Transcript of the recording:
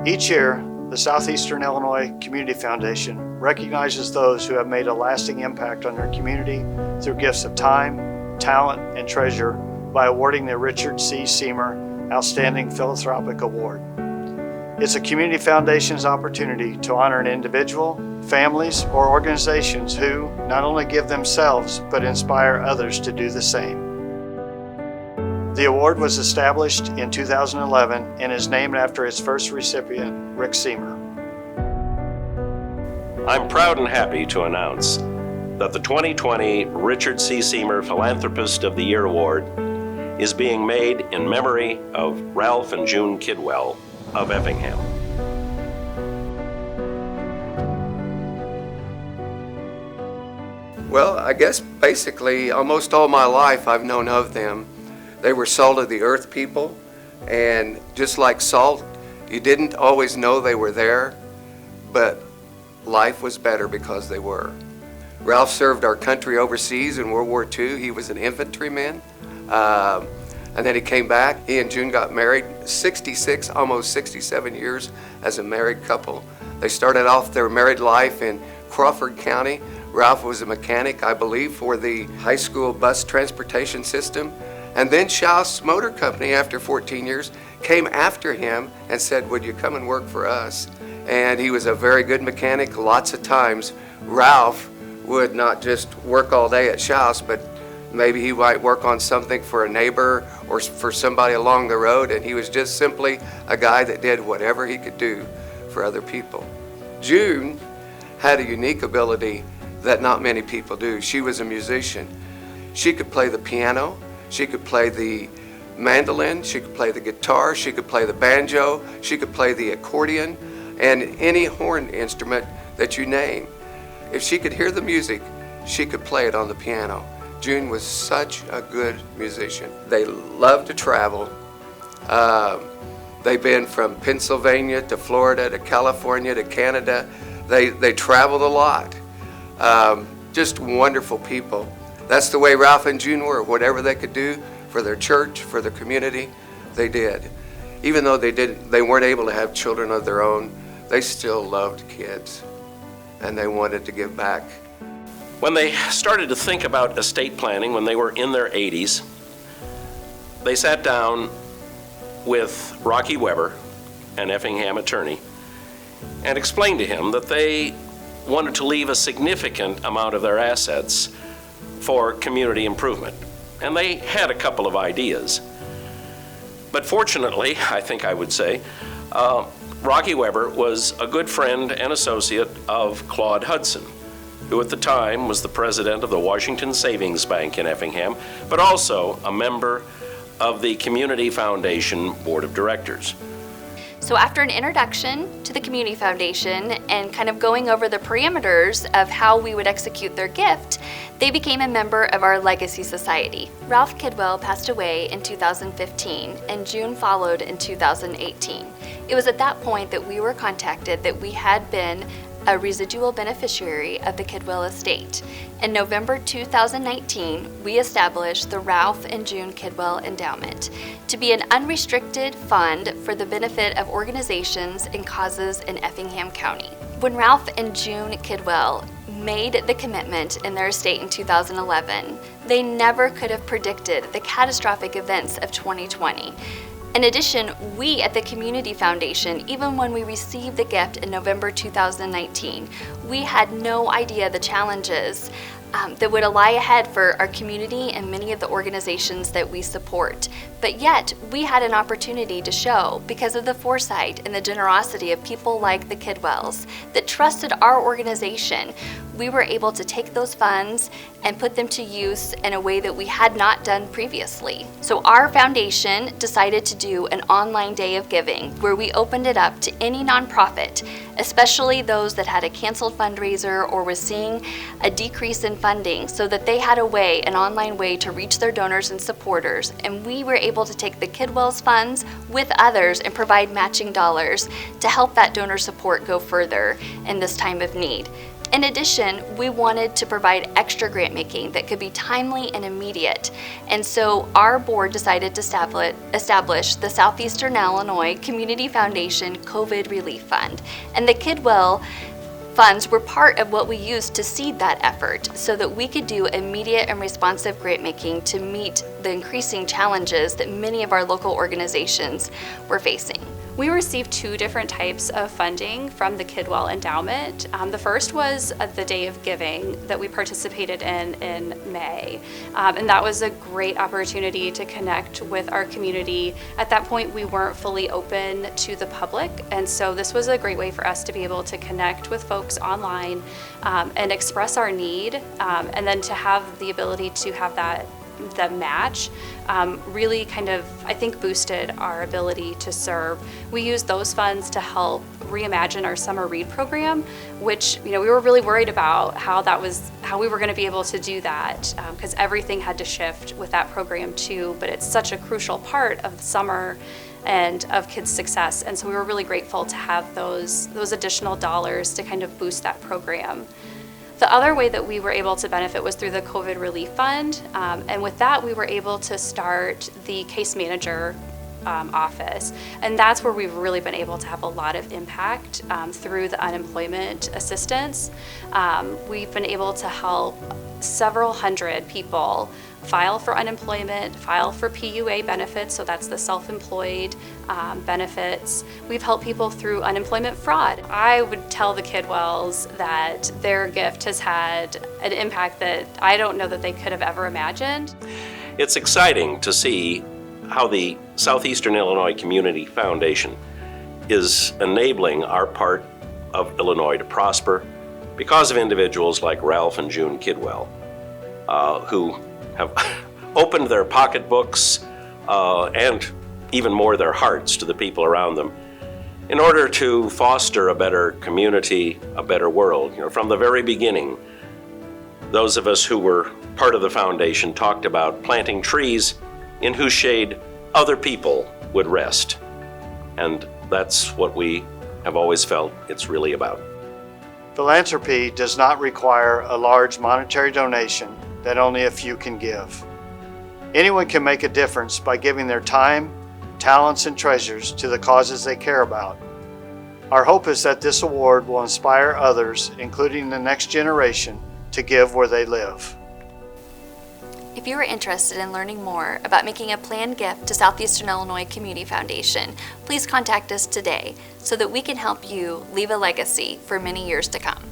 Each year, the Southeastern Illinois Community Foundation recognizes those who have made a lasting impact on their community through gifts of time, talent, and treasure by awarding the Richard C. Siemer Outstanding Philanthropic Award. It's a community foundation's opportunity to honor an individual, families, or organizations who not only give themselves but inspire others to do the same. The award was established in 2011 and is named after its first recipient, Rick Siemer. I'm proud and happy to announce that the 2020 Richard C. Siemer Philanthropist of the Year Award is being made in memory of Ralph and June Kidwell of Effingham. Well, I guess basically almost all my life I've known of them. They were salt of the earth people, and just like salt, you didn't always know they were there, but life was better because they were. Ralph served our country overseas in World War II. He was an infantryman, and then he came back. He and June got married, 66, almost 67 years as a married couple. They started off their married life in Crawford County. Ralph was a mechanic, I believe, for the high school bus transportation system. And then Schaus Motor Company, after 14 years, came after him and said, would you come and work for us? And he was a very good mechanic. Lots of times, Ralph would not just work all day at Schaus, but maybe he might work on something for a neighbor or for somebody along the road, and he was just simply a guy that did whatever he could do for other people. June had a unique ability that not many people do. She was a musician. She could play the piano, she could play the mandolin, she could play the guitar, she could play the banjo, she could play the accordion, and any horn instrument that you name. If she could hear the music, she could play it on the piano. June was such a good musician. They loved to travel. They've been from Pennsylvania to Florida to California to Canada. They traveled a lot. Just wonderful people. That's the way Ralph and June were. Whatever they could do for their church, for their community, they did. Even though they weren't able to have children of their own, they still loved kids, and they wanted to give back. When they started to think about estate planning when they were in their 80s, they sat down with Rocky Weber, an Effingham attorney, and explained to him that they wanted to leave a significant amount of their assets for community improvement. And they had a couple of ideas. But fortunately, I think I would say, Rocky Weber was a good friend and associate of Claude Hudson, who at the time was the president of the Washington Savings Bank in Effingham, but also a member of the Community Foundation Board of Directors. So after an introduction to the Community Foundation and kind of going over the parameters of how we would execute their gift, they became a member of our Legacy Society. Ralph Kidwell passed away in 2015 and June followed in 2018. It was at that point that we were contacted that we had been a residual beneficiary of the Kidwell estate. In November 2019, we established the Ralph and June Kidwell Endowment to be an unrestricted fund for the benefit of organizations and causes in Effingham County. When Ralph and June Kidwell made the commitment in their estate in 2011, they never could have predicted the catastrophic events of 2020. In addition, we at the Community Foundation, even when we received the gift in November 2019, we had no idea the challenges that would lie ahead for our community and many of the organizations that we support. But yet, we had an opportunity to show, because of the foresight and the generosity of people like the Kidwells that trusted our organization, we were able to take those funds and put them to use in a way that we had not done previously. So our foundation decided to do an online day of giving where we opened it up to any nonprofit, especially those that had a canceled fundraiser or was seeing a decrease in funding, so that they had a way, an online way to reach their donors and supporters. And we were able to take the Kidwell's funds with others and provide matching dollars to help that donor support go further in this time of need. In addition, we wanted to provide extra grant making that could be timely and immediate. And so our board decided to establish the Southeastern Illinois Community Foundation COVID Relief Fund. And the Kidwell funds were part of what we used to seed that effort so that we could do immediate and responsive grant making to meet the increasing challenges that many of our local organizations were facing. We received 2 different types of funding from the Kidwell Endowment. The first was the Day of Giving that we participated in May. And that was a great opportunity to connect with our community. At that point, we weren't fully open to the public, and so this was a great way for us to be able to connect with folks online and express our need, and then to have the ability to have the match really kind of, I think, boosted our ability to serve. We used those funds to help reimagine our summer read program, which, we were really worried about how we were going to be able to do that, because everything had to shift with that program too, but it's such a crucial part of the summer and of kids' success, and so we were really grateful to have those additional dollars to kind of boost that program. The other way that we were able to benefit was through the COVID Relief Fund, and with that we were able to start the case manager office, and that's where we've really been able to have a lot of impact through the unemployment assistance. We've been able to help several hundred people file for unemployment, file for PUA benefits, so that's the self-employed benefits. We've helped people through unemployment fraud. I would tell the Kidwells that their gift has had an impact that I don't know that they could have ever imagined. It's exciting to see how the Southeastern Illinois Community Foundation is enabling our part of Illinois to prosper because of individuals like Ralph and June Kidwell, who have opened their pocketbooks and even more their hearts to the people around them in order to foster a better community, a better world. From the very beginning, those of us who were part of the foundation talked about planting trees in whose shade other people would rest. And that's what we have always felt it's really about. Philanthropy does not require a large monetary donation that only a few can give. Anyone can make a difference by giving their time, talents, and treasures to the causes they care about. Our hope is that this award will inspire others, including the next generation, to give where they live. If you are interested in learning more about making a planned gift to Southeastern Illinois Community Foundation, please contact us today so that we can help you leave a legacy for many years to come.